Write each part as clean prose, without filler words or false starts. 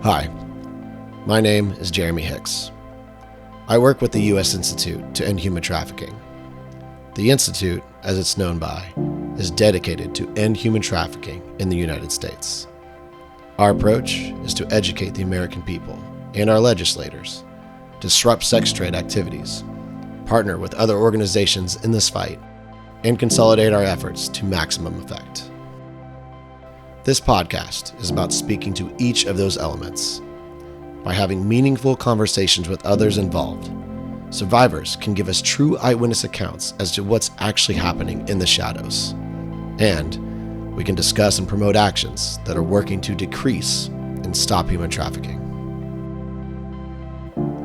Hi, my name is Jeremy Hicks. I work with the U.S. Institute to End Human Trafficking. The Institute, as it's known by, is dedicated to end human trafficking in the United States. Our approach is to educate the American people and our legislators, disrupt sex trade activities, partner with other organizations in this fight, and consolidate our efforts to maximum effect. This podcast is about speaking to each of those elements. By having meaningful conversations with others involved, survivors can give us true eyewitness accounts as to what's actually happening in the shadows. And we can discuss and promote actions that are working to decrease and stop human trafficking.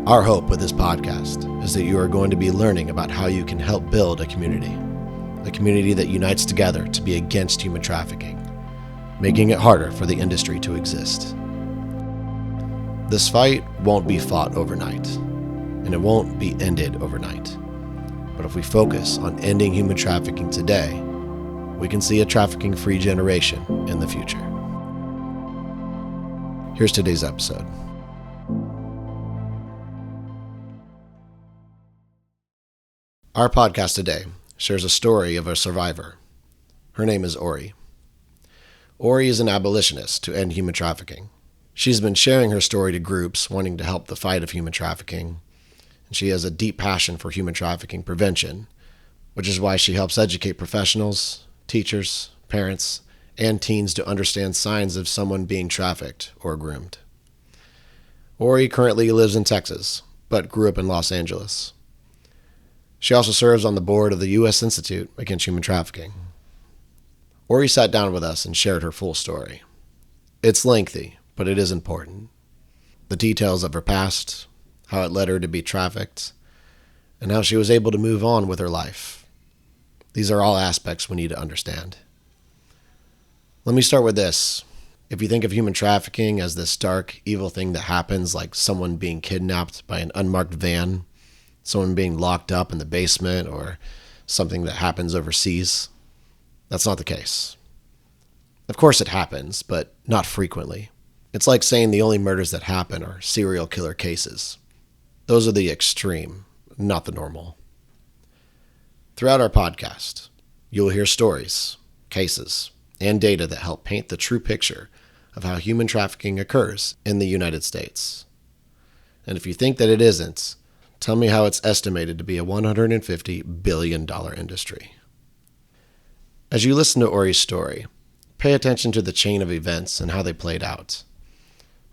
Our hope with this podcast is that you are going to be learning about how you can help build a community that unites together to be against human trafficking, making it harder for the industry to exist. This fight won't be fought overnight, and it won't be ended overnight. But if we focus on ending human trafficking today, we can see a trafficking-free generation in the future. Here's today's episode. Our podcast today shares a story of a survivor. Her name is Oree. Oree is an abolitionist to end human trafficking. She's been sharing her story to groups wanting to help the fight of human trafficking, and she has a deep passion for human trafficking prevention, which is why she helps educate professionals, teachers, parents, and teens to understand signs of someone being trafficked or groomed. Oree currently lives in Texas, but grew up in Los Angeles. She also serves on the board of the U.S. Institute Against Human Trafficking. Oree sat down with us and shared her full story. It's lengthy, but it is important. The details of her past, how it led her to be trafficked, and how she was able to move on with her life. These are all aspects we need to understand. Let me start with this. If you think of human trafficking as this dark, evil thing that happens, like someone being kidnapped by an unmarked van, someone being locked up in the basement, or something that happens overseas, that's not the case. Of course it happens, but not frequently. It's like saying the only murders that happen are serial killer cases. Those are the extreme, not the normal. Throughout our podcast, you'll hear stories, cases, and data that help paint the true picture of how human trafficking occurs in the United States. And if you think that it isn't, tell me how it's estimated to be a $150 billion industry. As you listen to Oree's story, pay attention to the chain of events and how they played out.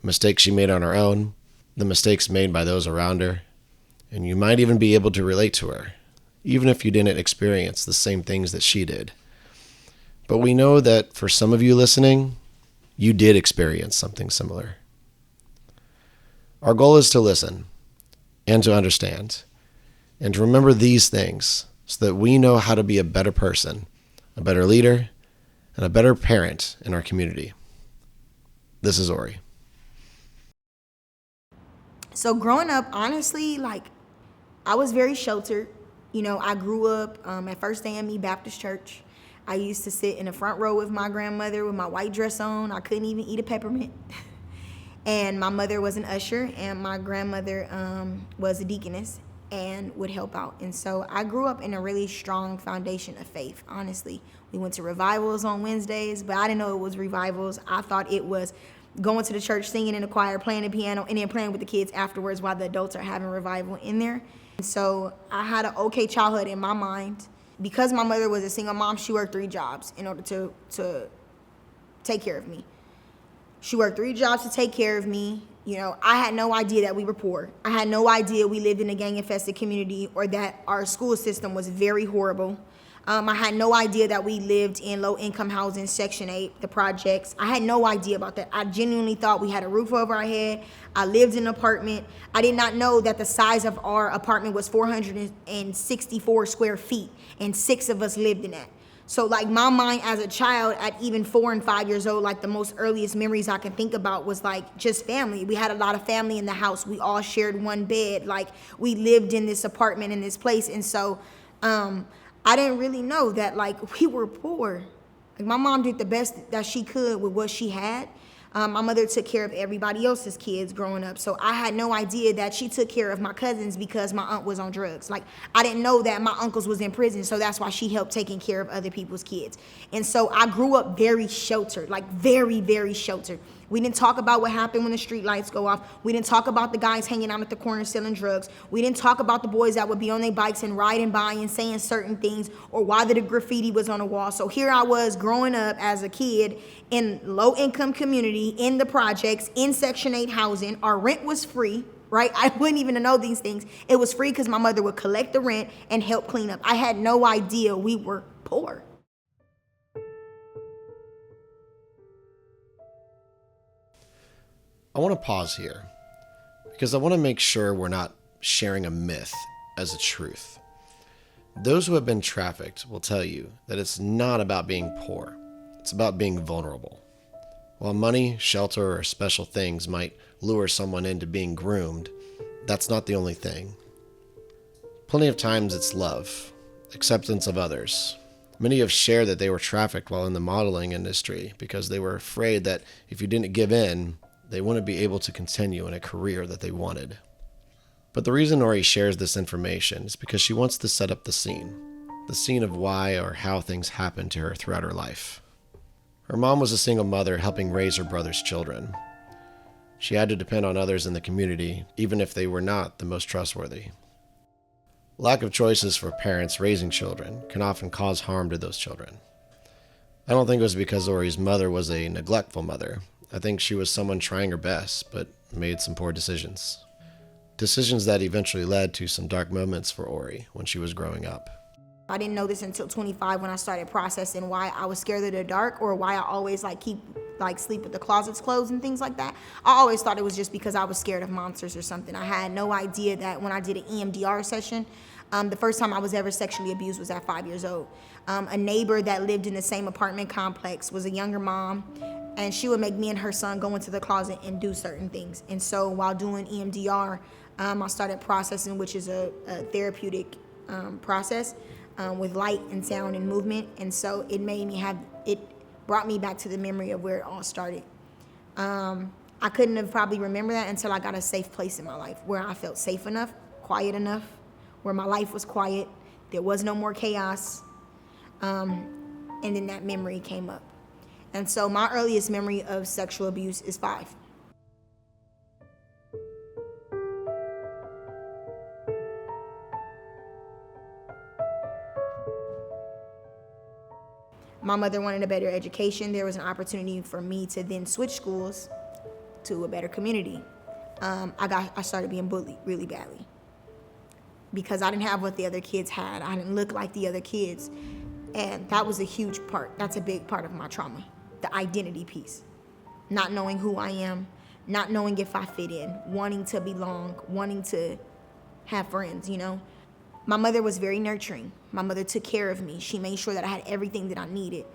Mistakes she made on her own, the mistakes made by those around her, and you might even be able to relate to her, even if you didn't experience the same things that she did. But we know that for some of you listening, you did experience something similar. Our goal is to listen and to understand and to remember these things so that we know how to be a better person, a better leader, and a better parent in our community. This is Oree. So growing up, honestly, I was very sheltered. I grew up at First AME Baptist Church. I used to sit in the front row with my grandmother with my white dress on. I couldn't even eat a peppermint. And my mother was an usher, and my grandmother was a deaconess and would help out. And so I grew up in a really strong foundation of faith, honestly. We went to revivals on Wednesdays, but I didn't know it was revivals. I thought it was going to the church, singing in the choir, playing the piano, and then playing with the kids afterwards while the adults are having revival in there. And so I had an okay childhood in my mind. Because my mother was a single mom, she worked 3 jobs in order to take care of me. She worked 3 jobs to take care of me. I had no idea that we were poor. I had no idea we lived in a gang-infested community or that our school system was very horrible. I had no idea that we lived in low-income housing, Section 8, the projects. I had no idea about that. I genuinely thought we had a roof over our head. I lived in an apartment. I did not know that the size of our apartment was 464 square feet, and 6 of us lived in that. So my mind as a child at even 4 and 5 years old, the most earliest memories I can think about was just family. We had a lot of family in the house. We all shared one bed. We lived in this apartment in this place. And so I didn't really know that we were poor. My mom did the best that she could with what she had. My mother took care of everybody else's kids growing up. So I had no idea that she took care of my cousins because my aunt was on drugs. Like, I didn't know that my uncles was in prison, so that's why she helped taking care of other people's kids. And so I grew up very sheltered, like very, very sheltered. We didn't talk about what happened when the street lights go off. We didn't talk about the guys hanging out at the corner selling drugs. We didn't talk about the boys that would be on their bikes and riding by and saying certain things, or why the graffiti was on the wall. So here I was growing up as a kid in low-income community, in the projects, in Section 8 housing. Our rent was free, right? I wouldn't even know these things. It was free because my mother would collect the rent and help clean up. I had no idea we were poor. I want to pause here because I want to make sure we're not sharing a myth as a truth. Those who have been trafficked will tell you that it's not about being poor. It's about being vulnerable. While money, shelter, or special things might lure someone into being groomed, that's not the only thing. Plenty of times it's love, acceptance of others. Many have shared that they were trafficked while in the modeling industry because they were afraid that if you didn't give in, they wouldn't be able to continue in a career that they wanted. But the reason Oree shares this information is because she wants to set up the scene of why or how things happened to her throughout her life. Her mom was a single mother helping raise her brother's children. She had to depend on others in the community, even if they were not the most trustworthy. Lack of choices for parents raising children can often cause harm to those children. I don't think it was because Oree's mother was a neglectful mother. I think she was someone trying her best, but made some poor decisions. Decisions that eventually led to some dark moments for Oree when she was growing up. I didn't know this until 25 when I started processing why I was scared of the dark, or why I always sleep with the closets closed and things like that. I always thought it was just because I was scared of monsters or something. I had no idea that when I did an EMDR session, the first time I was ever sexually abused was at 5 years old. A neighbor that lived in the same apartment complex was a younger mom, and she would make me and her son go into the closet and do certain things. And so while doing EMDR, I started processing, which is a therapeutic process with light and sound and movement. And so it brought me back to the memory of where it all started. I couldn't have probably remembered that until I got a safe place in my life where I felt safe enough, quiet enough, where my life was quiet, there was no more chaos, and then that memory came up. And so my earliest memory of sexual abuse is 5. My mother wanted a better education. There was an opportunity for me to then switch schools to a better community. I started being bullied really badly because I didn't have what the other kids had. I didn't look like the other kids. And that was a huge part. That's a big part of my trauma, the identity piece. Not knowing who I am, not knowing if I fit in, wanting to belong, wanting to have friends, you know. My mother was very nurturing. My mother took care of me. She made sure that I had everything that I needed,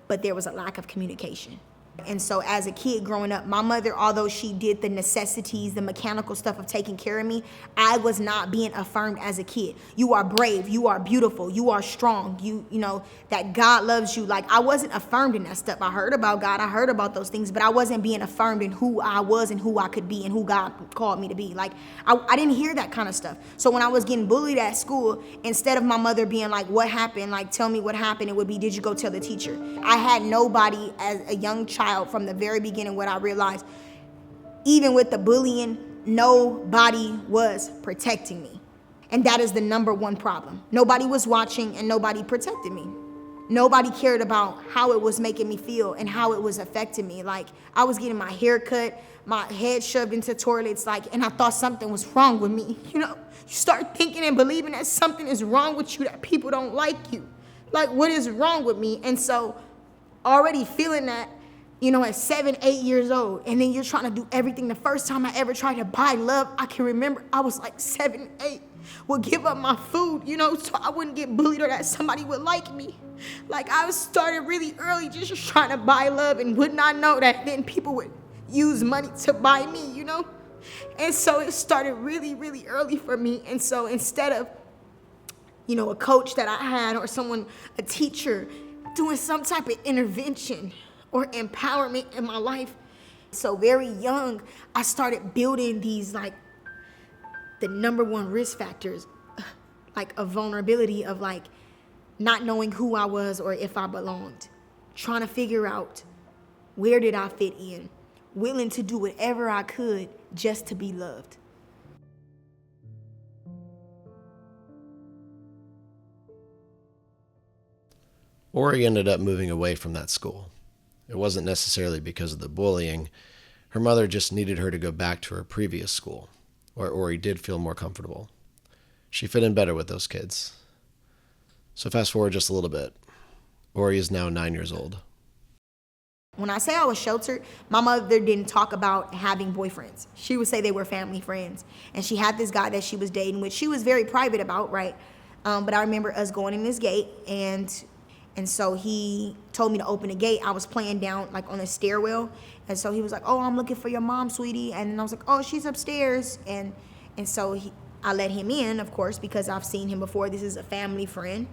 but there was a lack of communication. And so as a kid growing up, my mother, although she did the necessities, the mechanical stuff of taking care of me, I was not being affirmed as a kid. You are brave, you are beautiful, you are strong, you know, that God loves you. Like, I wasn't affirmed in that stuff. I heard about God, I heard about those things, but I wasn't being affirmed in who I was and who I could be and who God called me to be. Like, I didn't hear that kind of stuff. So when I was getting bullied at school, instead of my mother being like, what happened? Like, tell me what happened, it would be, did you go tell the teacher? I had nobody as a young child from the very beginning. What I realized, even with the bullying, nobody was protecting me. And that is the number one problem. Nobody was watching and nobody protected me. Nobody cared about how it was making me feel and how it was affecting me. Like, I was getting my hair cut, my head shoved into toilets, and I thought something was wrong with me. You know, you start thinking and believing that something is wrong with you, that people don't like you. Like, what is wrong with me? And so already feeling that, you know, at 7, 8 years old, and then you're trying to do everything. The first time I ever tried to buy love, I can remember I was like 7, 8, would give up my food, you know, so I wouldn't get bullied or that somebody would like me. Like, I started really early just trying to buy love and would not know that then people would use money to buy me, you know? And so it started really, really early for me. And so instead of, you know, a coach that I had or someone, a teacher, doing some type of intervention or empowerment in my life, So very young, I started building these, like, the number one risk factors, like a vulnerability of, like, not knowing who I was or if I belonged, trying to figure out where did I fit in, willing to do whatever I could just to be loved. Oree ended up moving away from that school. It wasn't necessarily because of the bullying. Her mother just needed her to go back to her previous school, where Oree did feel more comfortable. She fit in better with those kids. So fast forward just a little bit. Oree is now 9 years old. When I say I was sheltered, my mother didn't talk about having boyfriends. She would say they were family friends. And she had this guy that she was dating, which she was very private about, right? But I remember us going in this gate, and so he told me to open the gate. I was playing down, like, on a stairwell. And so he was like, "Oh, I'm looking for your mom, sweetie." And I was like, "Oh, she's upstairs." And so I let him in, of course, because I've seen him before. This is a family friend.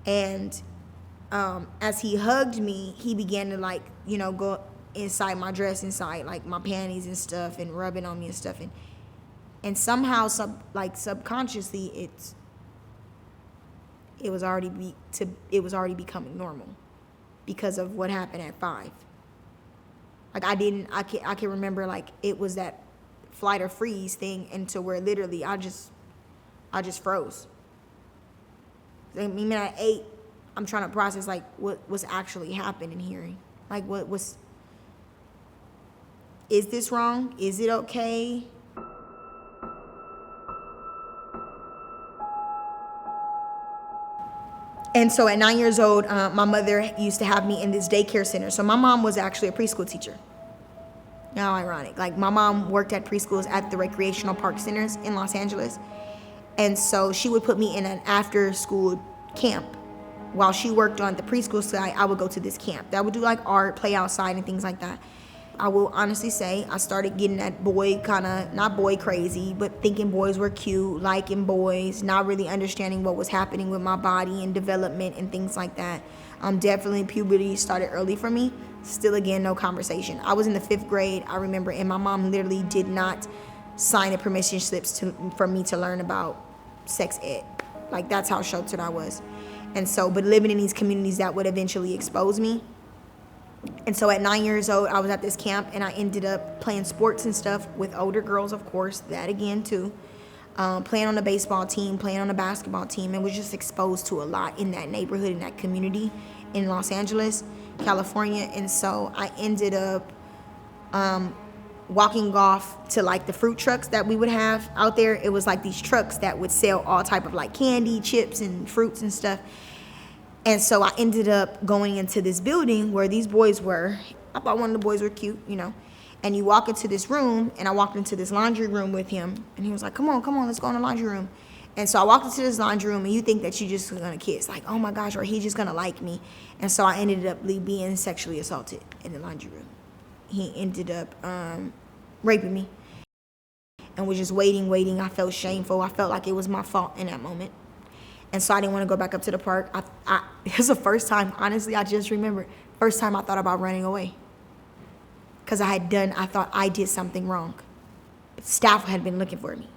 And as he hugged me, he began to, like, go inside my dress, inside, like, my panties and stuff, and rubbing on me and stuff. And somehow, subconsciously, it was already becoming normal because of what happened at 5. Like, I can remember, like, it was that flight or freeze thing, until where literally I just froze. I mean, at 8, I'm trying to process, like, what's actually happening here. Like, is this wrong? Is it okay? And so at 9 years old, my mother used to have me in this daycare center. So my mom was actually a preschool teacher. How ironic. Like, my mom worked at preschools at the recreational park centers in Los Angeles. And so she would put me in an after-school camp. While she worked on the preschool side, I would go to this camp. That would do, like, art, play outside, and things like that. I will honestly say I started getting that boy kind of, not boy crazy, but thinking boys were cute, liking boys, not really understanding what was happening with my body and development and things like that. Definitely puberty started early for me. Still, again, no conversation. I was in the 5th grade, I remember, and my mom literally did not sign the permission slips for me to learn about sex ed. Like, that's how sheltered I was. And so, but living in these communities that would eventually expose me. And so at 9 years old, I was at this camp, and I ended up playing sports and stuff with older girls, of course, that again too. Playing on the baseball team, playing on the basketball team, and was just exposed to a lot in that neighborhood, in that community in Los Angeles, California. And so I ended up walking off to, like, the fruit trucks that we would have out there. It was like these trucks that would sell all type of, like, candy, chips, and fruits and stuff. And so I ended up going into this building where these boys were. I thought one of the boys were cute, And you walk into this room, and I walked into this laundry room with him. And he was like, come on, let's go in the laundry room. And so I walked into this laundry room, and you think that you just going to kiss. Like, oh, my gosh, or he's just going to like me. And so I ended up being sexually assaulted in the laundry room. He ended up raping me. And was just waiting. I felt shameful. I felt like it was my fault in that moment. And so I didn't want to go back up to the park. It was the first time, honestly, I just remember, first time I thought about running away. Because I thought I did something wrong. But staff had been looking for me.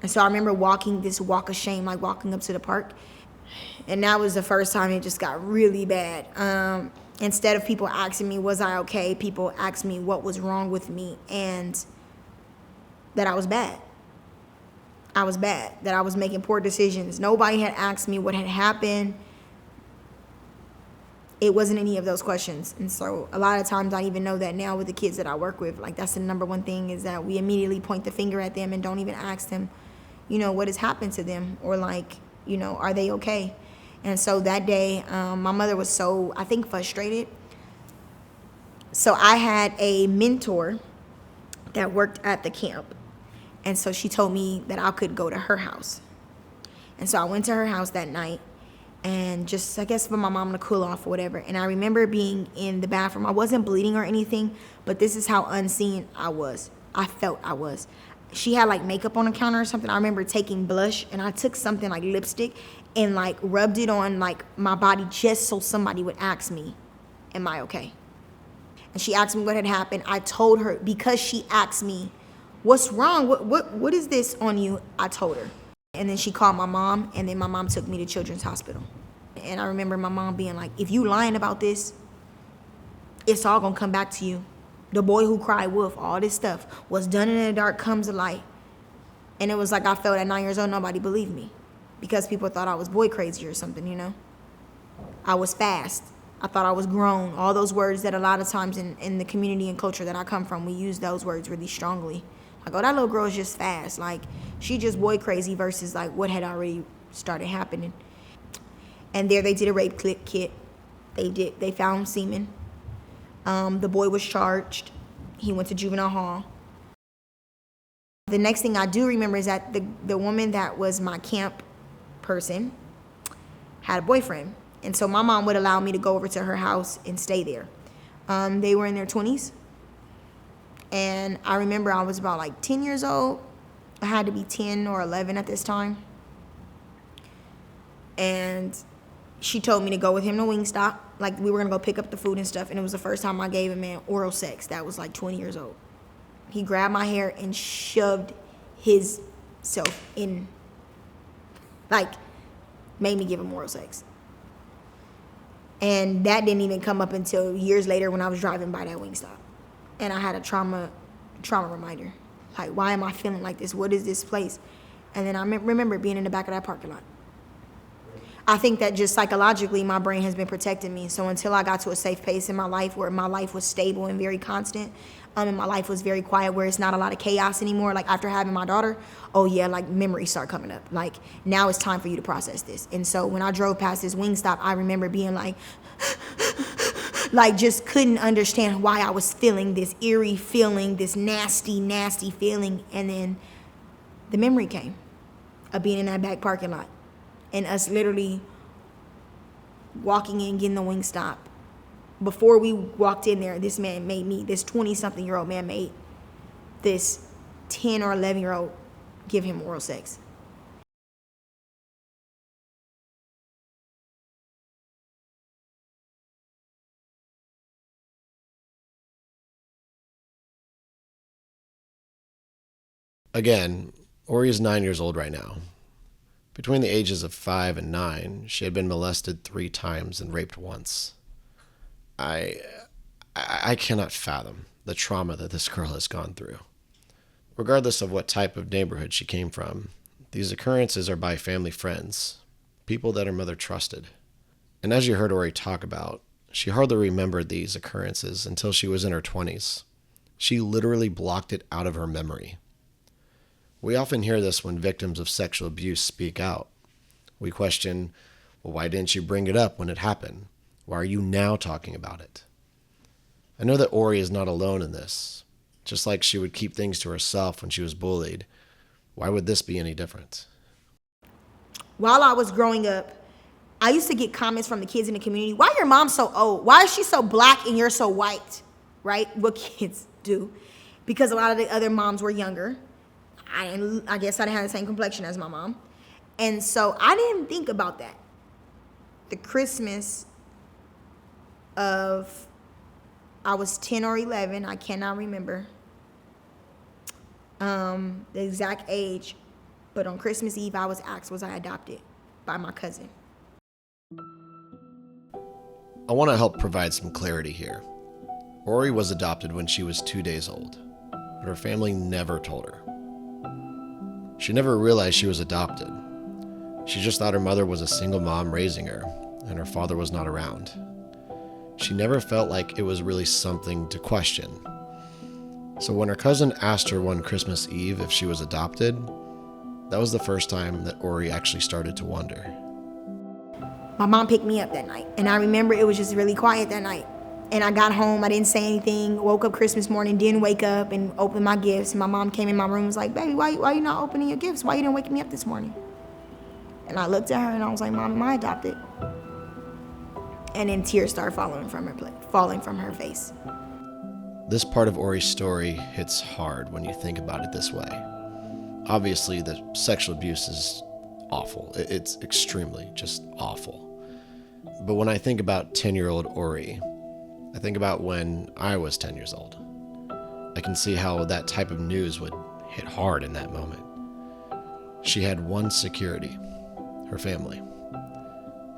And so I remember walking this walk of shame, like walking up to the park. And that was the first time it just got really bad. Instead of people asking me, was I okay? People asked me what was wrong with me, and that I was bad. That I was making poor decisions. Nobody had asked me what had happened. It wasn't any of those questions. And so a lot of times I even know that now with the kids that I work with, like, that's the number one thing, is that we immediately point the finger at them and don't even ask them, what has happened to them, or, like, are they okay? And so that day, my mother was so, I think, frustrated. So I had a mentor that worked at the camp. And so she told me that I could go to her house. And so I went to her house that night, and just, I guess, for my mom to cool off or whatever. And I remember being in the bathroom. I wasn't bleeding or anything, but this is how unseen I was. I felt I was. She had, like, makeup on the counter or something. I remember taking blush, and I took something like lipstick and, like, rubbed it on, like, my body just so somebody would ask me, am I okay? She asked me what had happened. I told her, because she asked me, what's wrong? What is this on you? I told her. And then she called my mom, and then my mom took me to Children's Hospital. And I remember my mom being like, if you lying about this, it's all gonna come back to you. The boy who cried wolf, all this stuff, what's done in the dark comes to light. And it was like I felt at 9 years old, nobody believed me because people thought I was boy crazy or something, you know? I was fast. I thought I was grown. All those words that a lot of times in the community and culture that I come from, we use those words really strongly. Like, oh, that little girl is just fast. Like, she just boy crazy versus like what had already started happening. And there they did a rape kit. They found semen. The boy was charged. He went to juvenile hall. The next thing I do remember is that the woman that was my camp person had a boyfriend. And so my mom would allow me to go over to her house and stay there. They were in their 20s. And I remember I was about like 10 years old. I had to be 10 or 11 at this time. And she told me to go with him to Wingstop. Like, we were going to go pick up the food and stuff. And it was the first time I gave a man oral sex. That was like 20 years old. He grabbed my hair and shoved his self in, like, made me give him oral sex. And that didn't even come up until years later when I was driving by that Wingstop. And I had a trauma reminder. Like, why am I feeling like this? What is this place? And then I remember being in the back of that parking lot. I think that just psychologically, my brain has been protecting me. So until I got to a safe place in my life where my life was stable and very constant, and my life was very quiet, where it's not a lot of chaos anymore, like after having my daughter, oh yeah, like memories start coming up. Like, now it's time for you to process this. And so when I drove past this Wingstop, I remember being like, like just couldn't understand why I was feeling this eerie feeling, this nasty, nasty feeling. And then the memory came of being in that back parking lot and us literally walking in, getting the Wingstop. Before we walked in there, this man made me, this 20-something-year-old man made this 10 or 11-year-old give him oral sex. Again, Oree is 9 years old right now. Between the ages of 5 and 9, she had been molested 3 times and raped once. I cannot fathom the trauma that this girl has gone through. Regardless of what type of neighborhood she came from, these occurrences are by family friends, people that her mother trusted. And as you heard Oree talk about, she hardly remembered these occurrences until she was in her 20s. She literally blocked it out of her memory. We often hear this when victims of sexual abuse speak out. We question, well, why didn't you bring it up when it happened? Why are you now talking about it? I know that Oree is not alone in this. Just like she would keep things to herself when she was bullied, why would this be any different? While I was growing up, I used to get comments from the kids in the community, why your mom so old? Why is she so black and you're so white? Right? What kids do. Because a lot of the other moms were younger. I guess I didn't have the same complexion as my mom. And so I didn't think about that. The Christmas of, I was 10 or 11, I cannot remember the exact age, but on Christmas Eve I was asked, was I adopted by my cousin. I want to help provide some clarity here. Oree was adopted when she was 2 days old, but her family never told her. She never realized she was adopted. She just thought her mother was a single mom raising her, and her father was not around. She never felt like it was really something to question. So when her cousin asked her one Christmas Eve if she was adopted, that was the first time that Oree actually started to wonder. My mom picked me up that night, and I remember it was just really quiet that night. And I got home, I didn't say anything, woke up Christmas morning, didn't wake up and open my gifts. And my mom came in my room and was like, baby, why you not opening your gifts? Why you didn't wake me up this morning? And I looked at her and I was like, Mom, am I adopted? And then tears started falling from her face. This part of Oree's story hits hard when you think about it this way. Obviously, the sexual abuse is awful. It's extremely just awful. But when I think about 10-year-old Oree, I think about when I was 10 years old. I can see how that type of news would hit hard in that moment. She had one security, her family.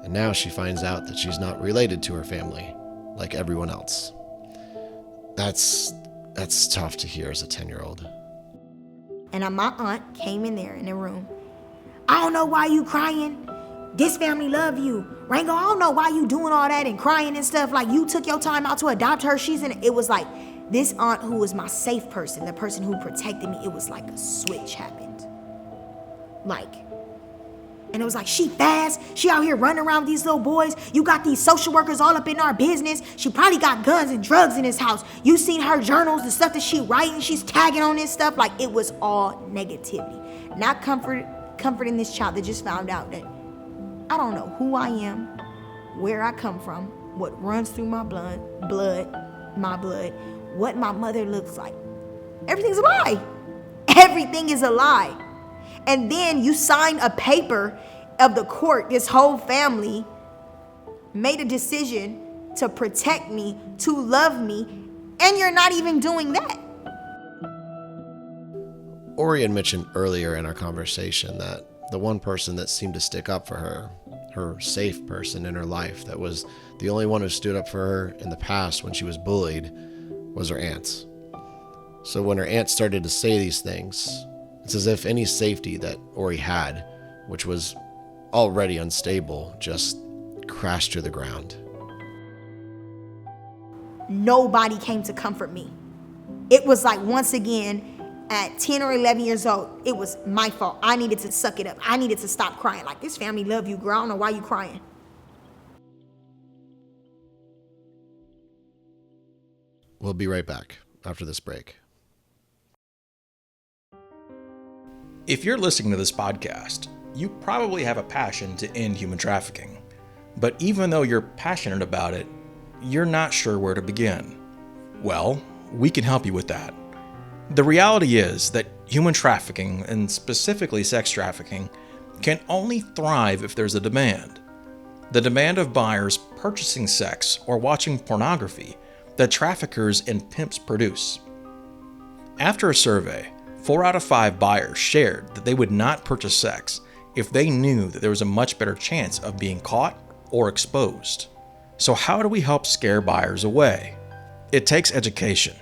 And now she finds out that she's not related to her family like everyone else. That's tough to hear as a 10-year-old. And my aunt came in there in the room. I don't know why you crying. This family love you. Rango, I don't know why you doing all that and crying and stuff. Like, you took your time out to adopt her. It was like this aunt who was my safe person, the person who protected me. It was like a switch happened. And it was like, she fast. She out here running around with these little boys. You got these social workers all up in our business. She probably got guns and drugs in this house. You seen her journals, the stuff that she writing. She's tagging on this stuff. Like, it was all negativity. Not comforting this child that just found out that I don't know who I am, where I come from, what runs through my blood, what my mother looks like. Everything's a lie. Everything is a lie. And then you sign a paper of the court. This whole family made a decision to protect me, to love me, and you're not even doing that. Oree had mentioned earlier in our conversation that the one person that seemed to stick up for her safe person in her life, that was the only one who stood up for her in the past when she was bullied, was her aunts. So when her aunt started to say these things, it's as if any safety that Oree had, which was already unstable, just crashed to the ground. Nobody came to comfort me. It was like, once again, at 10 or 11 years old, it was my fault. I needed to suck it up. I needed to stop crying. Like, this family love you, girl. I don't know why you crying. We'll be right back after this break. If you're listening to this podcast, you probably have a passion to end human trafficking. But even though you're passionate about it, you're not sure where to begin. Well, we can help you with that. The reality is that human trafficking, and specifically sex trafficking, can only thrive if there's a demand. The demand of buyers purchasing sex or watching pornography that traffickers and pimps produce. After a survey, 4 out of 5 buyers shared that they would not purchase sex if they knew that there was a much better chance of being caught or exposed. So how do we help scare buyers away? It takes education.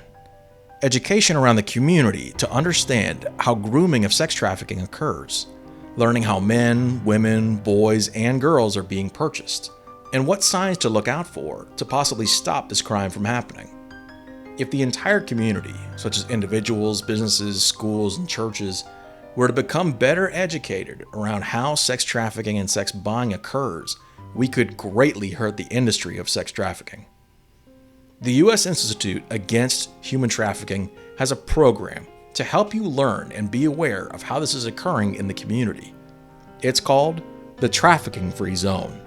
Education around the community to understand how grooming of sex trafficking occurs, learning how men, women, boys, and girls are being purchased, and what signs to look out for to possibly stop this crime from happening. If the entire community, such as individuals, businesses, schools, and churches, were to become better educated around how sex trafficking and sex buying occurs, we could greatly hurt the industry of sex trafficking. The U.S. Institute Against Human Trafficking has a program to help you learn and be aware of how this is occurring in the community. It's called the Trafficking Free Zone.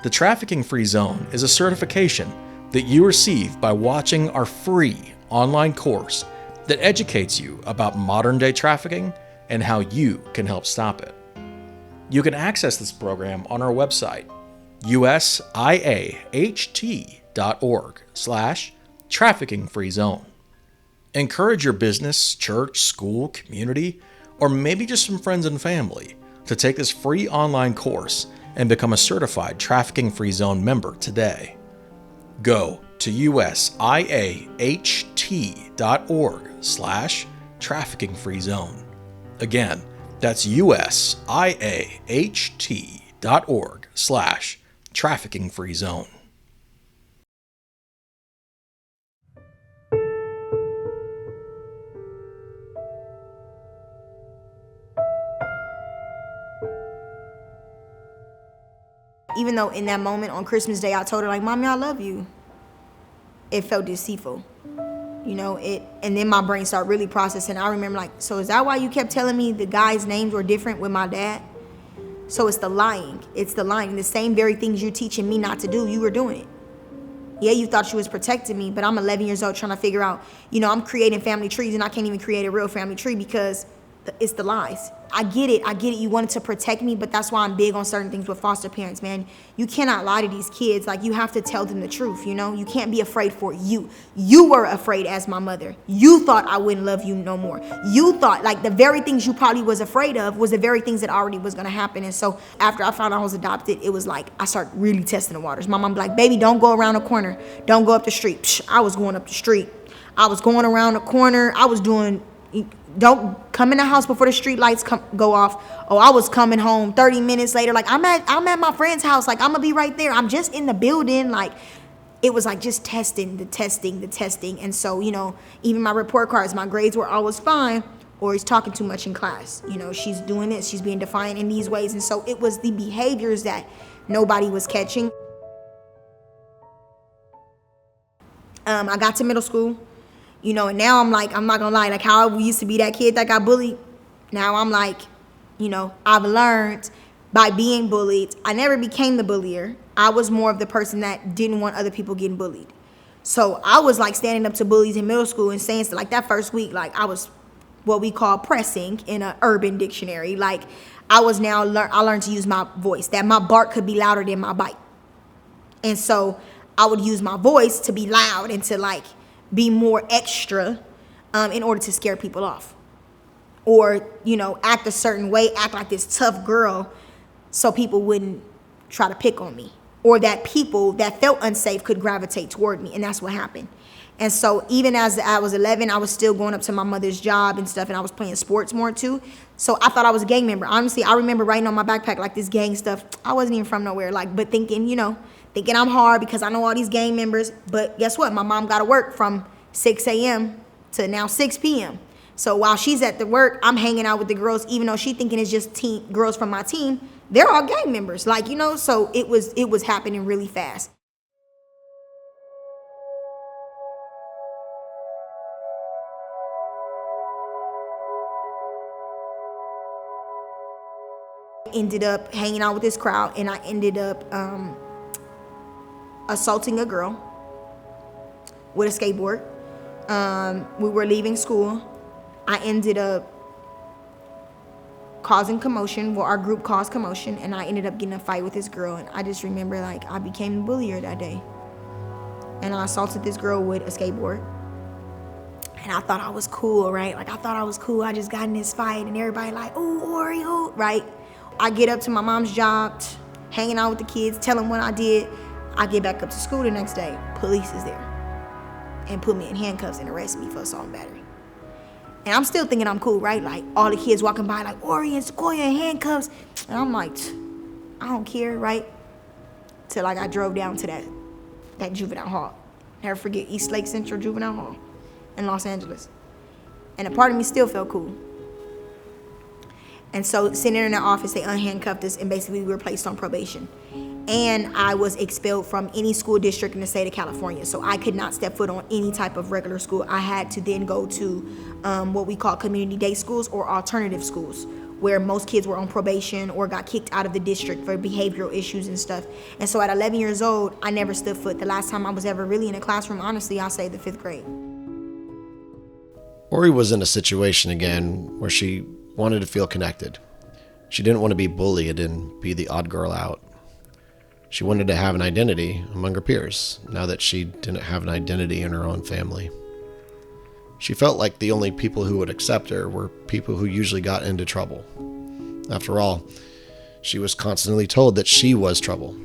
The Trafficking Free Zone is a certification that you receive by watching our free online course that educates you about modern-day trafficking and how you can help stop it. You can access this program on our website, USIAHT.org/traffickingfreezone. Encourage your business, church, school, community, or maybe just some friends and family to take this free online course and become a certified Trafficking Free Zone member today. Go to USIAHT.org/traffickingfreezone. Again, that's USIAHT.org/traffickingfreezone. Even though in that moment on Christmas Day, I told her, like, Mommy, I love you. It felt deceitful, and then my brain started really processing. I remember, like, so is that why you kept telling me the guys' names were different with my dad? So it's the lying. It's the lying. The same very things you're teaching me not to do, you were doing it. Yeah, you thought you was protecting me, but I'm 11 years old trying to figure out, I'm creating family trees and I can't even create a real family tree because it's the lies. I get it. You wanted to protect me, but that's why I'm big on certain things with foster parents, man. You cannot lie to these kids. Like, you have to tell them the truth, you know? You can't be afraid for you. You were afraid as my mother. You thought I wouldn't love you no more. You thought, like, the very things you probably was afraid of was the very things that already was going to happen. And so after I found out I was adopted, it was like I started really testing the waters. My mom be like, baby, don't go around the corner. Don't go up the street. Psh, I was going up the street. I was going around the corner. I was doing... Don't come in the house before the street lights go off. Oh, I was coming home 30 minutes later. Like, I'm at my friend's house. Like, I'm gonna be right there. I'm just in the building. Like, it was like just the testing. And so, you know, even my report cards, my grades were always fine, or he's talking too much in class. You know, she's doing this. She's being defiant in these ways. And so it was the behaviors that nobody was catching. I got to middle school. You know, and now I'm like, I'm not gonna lie, like how I used to be that kid that got bullied. Now I'm like, you know, I've learned by being bullied. I never became the bullier. I was more of the person that didn't want other people getting bullied. So I was like standing up to bullies in middle school and saying, like, that first week, like, I was what we call pressing in an urban dictionary. Like, I learned to use my voice, that my bark could be louder than my bite. And so I would use my voice to be loud and to, like, be more extra in order to scare people off, or, you know, act a certain way, act like this tough girl so people wouldn't try to pick on me, or that people that felt unsafe could gravitate toward me. And that's what happened. And so even as I was 11, I was still going up to my mother's job and stuff, and I was playing sports more too. So I thought I was a gang member. Honestly, I remember writing on my backpack like this gang stuff. I wasn't even from nowhere, like, but thinking I'm hard because I know all these gang members. But guess what? My mom got to work from 6 a.m. to now 6 p.m. So while she's at the work, I'm hanging out with the girls, even though she thinking it's just girls from my team. They're all gang members, like, you know. So it was happening really fast. Ended up hanging out with this crowd, and I ended up assaulting a girl with a skateboard. We were leaving school. I ended up causing commotion. Well, our group caused commotion, and I ended up getting in a fight with this girl. And I just remember, like, I became the bullier that day. And I assaulted this girl with a skateboard. And I thought I was cool, right? Like, I thought I was cool. I just got in this fight, and everybody like, ooh, Oree, ooh, right? I get up to my mom's job, hanging out with the kids, tell them what I did. I get back up to school the next day. Police is there and put me in handcuffs and arrest me for assault and battery. And I'm still thinking I'm cool, right? Like, all the kids walking by like, Oree and Sequoia in handcuffs. And I'm like, I don't care, right? Till like I drove down to that juvenile hall. Never forget, East Lake Central Juvenile Hall in Los Angeles. And a part of me still felt cool. And so sitting in their office, they unhandcuffed us, and basically we were placed on probation. And I was expelled from any school district in the state of California. So I could not step foot on any type of regular school. I had to then go to what we call community day schools, or alternative schools, where most kids were on probation or got kicked out of the district for behavioral issues and stuff. And so at 11 years old, I never stood foot. The last time I was ever really in a classroom, honestly, I'll say the 5th grade. Oree was in a situation again where she wanted to feel connected. She didn't want to be bullied and be the odd girl out. She wanted to have an identity among her peers, now that she didn't have an identity in her own family. She felt like the only people who would accept her were people who usually got into trouble. After all, she was constantly told that she was trouble.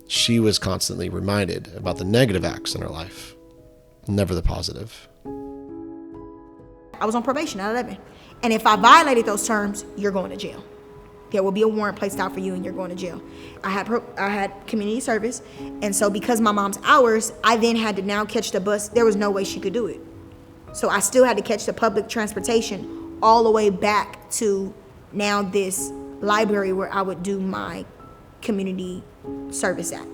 She was constantly reminded about the negative acts in her life, never the positive. I was on probation at 11. And if I violated those terms, you're going to jail. There will be a warrant placed out for you, and you're going to jail. I had community service, and so because my mom's hours, I then had to now catch the bus. There was no way she could do it. So I still had to catch the public transportation all the way back to now this library where I would do my community service at.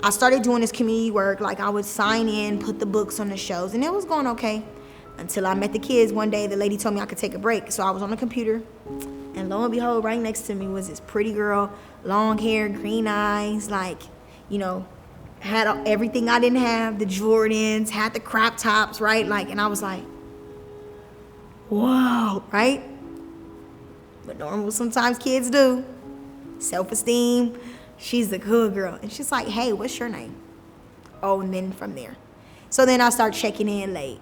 I started doing this community work. Like, I would sign in, put the books on the shelves, and it was going okay. Until I met the kids one day, the lady told me I could take a break. So I was on the computer, and lo and behold, right next to me was this pretty girl, long hair, green eyes, like, you know, had everything I didn't have, the Jordans, had the crop tops, right? Like, and I was like, whoa, right? but normal sometimes kids do. Self-esteem. She's the good girl. And she's like, hey, what's your name? Oh, and then from there. So then I start checking in late.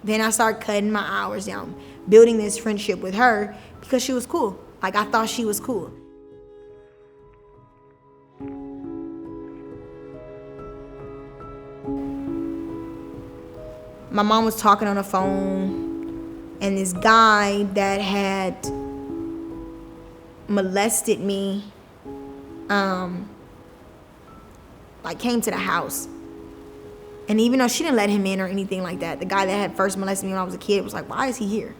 Then I start cutting my hours down, building this friendship with her because she was cool. Like, I thought she was cool. My mom was talking on the phone, and this guy that had molested me, came to the house. And even though she didn't let him in or anything like that, the guy that had first molested me when I was a kid was like, why is he here?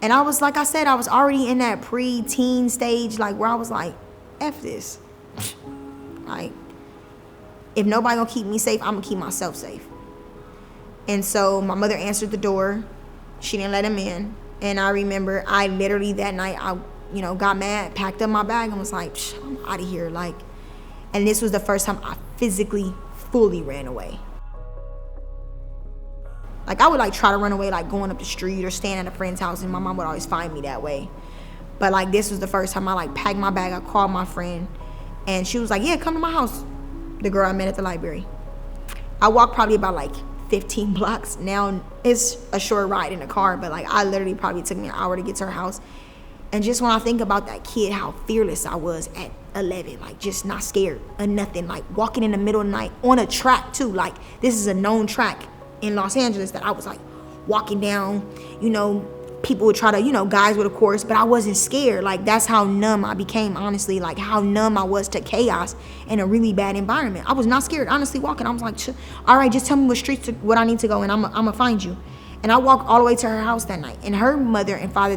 And I was, like I said, I was already in that pre-teen stage, like, where I was like, F this. Like, if nobody gonna keep me safe, I'm gonna keep myself safe. And so my mother answered the door. She didn't let him in. And I remember I literally that night, I got mad, packed up my bag and was like, I'm out of here. Like, and this was the first time I physically, fully ran away. Like, I would try to run away, going up the street or staying at a friend's house, and my mom would always find me that way. But this was the first time I packed my bag. I called my friend, and she was like, yeah, come to my house. The girl I met at the library. I walked probably about 15 blocks. Now it's a short ride in a car, but I literally probably took me an hour to get to her house. And just when I think about that kid, how fearless I was at 11, just not scared of nothing, walking in the middle of the night on a track too. This is a known track in Los Angeles that I was walking down, people would try to, guys would of course, but I wasn't scared. That's how numb I became, honestly, how numb I was to chaos in a really bad environment. I was not scared, honestly, walking. I was like, all right, just tell me what I need to go, and I'm gonna find you. And I walked all the way to her house that night. And her mother and father,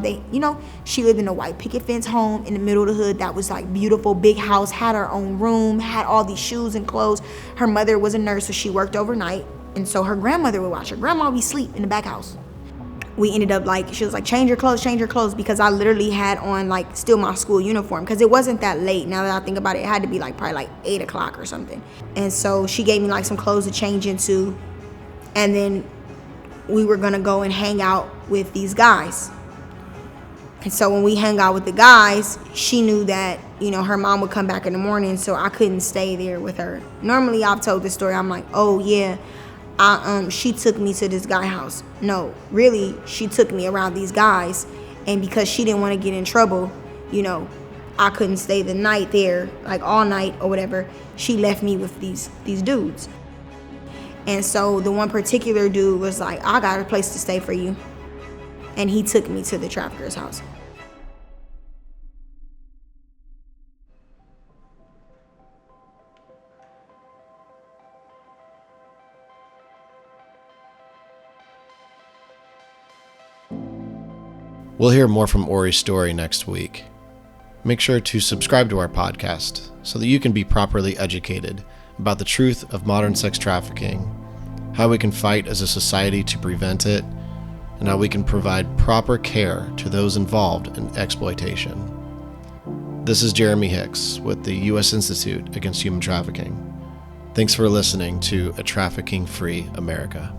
she lived in a white picket fence home in the middle of the hood that was beautiful, big house, had her own room, had all these shoes and clothes. Her mother was a nurse, so she worked overnight. And so her grandmother would watch her. Grandma would be asleep in the back house. We ended up she was like, change your clothes, because I literally had on still my school uniform, because it wasn't that late. Now that I think about it, it had to be probably 8 o'clock or something. And so she gave me some clothes to change into, and then we were gonna go and hang out with these guys. And so when we hung out with the guys, she knew that, her mom would come back in the morning, so I couldn't stay there with her. Normally, I've told this story, I'm like, oh yeah, she took me to this guy house. No, really, she took me around these guys, and because she didn't want to get in trouble, I couldn't stay the night there, all night or whatever. She left me with these dudes. And so the one particular dude was like, I got a place to stay for you. And he took me to the trafficker's house. We'll hear more from Oree's story next week. Make sure to subscribe to our podcast so that you can be properly educated about the truth of modern sex trafficking, how we can fight as a society to prevent it, and how we can provide proper care to those involved in exploitation. This is Jeremy Hicks with the U.S. Institute Against Human Trafficking. Thanks for listening to A Trafficking Free America.